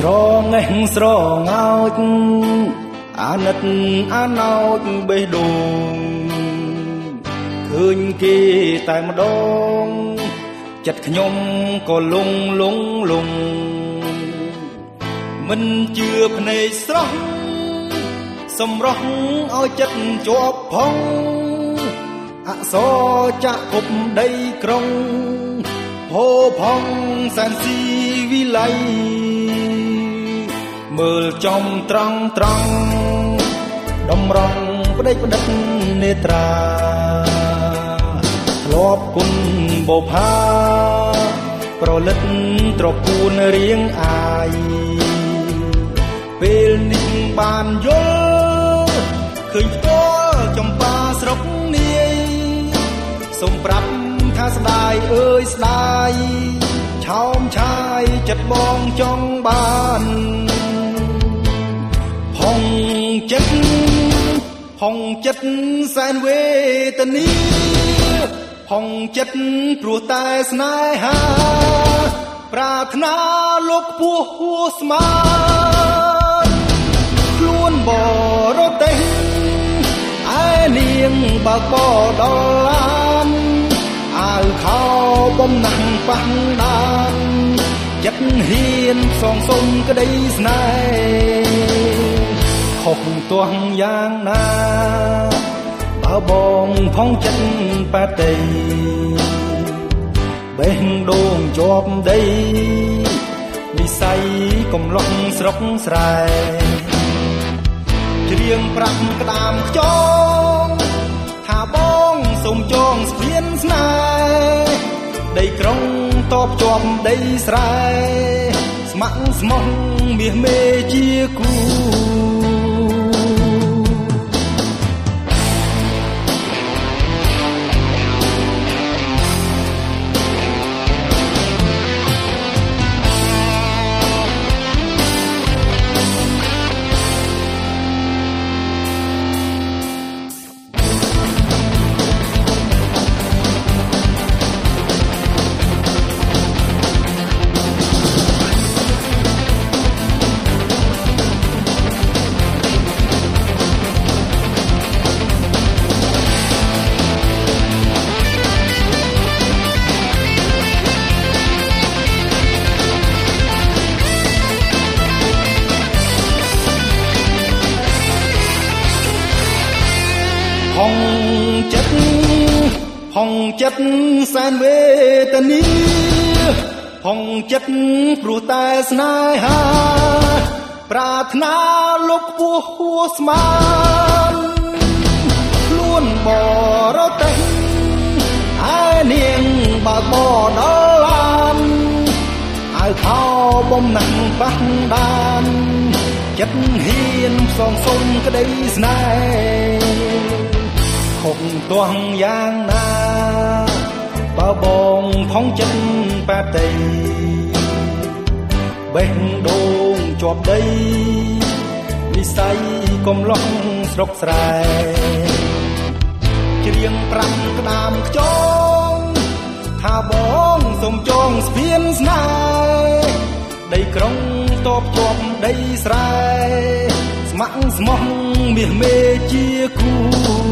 ស្រងេះស្រងោចអាណិតអាណោចបេះដូងឃើញគេតែម្ដងចិត្តខ្ញុំក៏លងមិនជឿភ្នែកស្រស់សម្រស់ឲ្យចិត្តជាប់ផងអក្សរចាក់គប់ដីក្រុងហូរផងសែនស៊ីវិល័យមើលចំត្រង់តម្រង់ផ្ដេចផ្ដិតនេត្រាធ្លាប់គុណបផាប្រលិតត្រកួនរៀងអាយពេលនេះបានយល់ឃើញផ្ទាល់ចំបាស្រុកនាយសូមប្រាប់ថាស្ដាយអើយស្ដាយឆោមឆាយចិត្តបងចង់បានហងចិត្តសែនវេទនាហងចិត្តព្រោះតែស្នេហាប្រាថ្នាលោកពោះហួស្មានខ្លួនបរទេសឯនាងបើកបដល់ឡានអាវខោបំណាស់ប៉ះដានចិត្តហ៊ានសងសុំក្តីស្នេហ៍ខុសទាស់យ៉ាងណាបើបងផងចិត្តប៉ាតីបេះដូងជាប់ដីនិស័យកំឡុងស្រុកស្រែច្រៀងប្រាប់ក្តាមខ្យងថាបងសូមចងស្ពានស្នេហ៍ដីក្រុងតបជាប់ដីស្រែស្ម័គ្រស្មោះមាសមេជាគូហងចិត្តសែនវេទនាហងចិត្តព្រោះតែស្នេហាប្រាថ្នាលោកពោះហួស្មានខ្លួនបរទេសឯនាងបើកបដល់ឡានអាវខោបំណាស់ប៉ះដានចិត្តហ៊ានសងសុំក្តីស្នេហ៍ខុសទាស់យ៉ាងណាបើបងផងចិត្តប៉ាតីបេះដូងជាប់ដីនិស័យកំឡុងស្រុកស្រែច្រៀងប្រាប់ក្តាមខ្យងថាបងសូមចងស្ពានស្នេហ៍ដីក្រុងតបជាប់ដីស្រែស្ម័គ្រស្មោះមាសមេជាគូ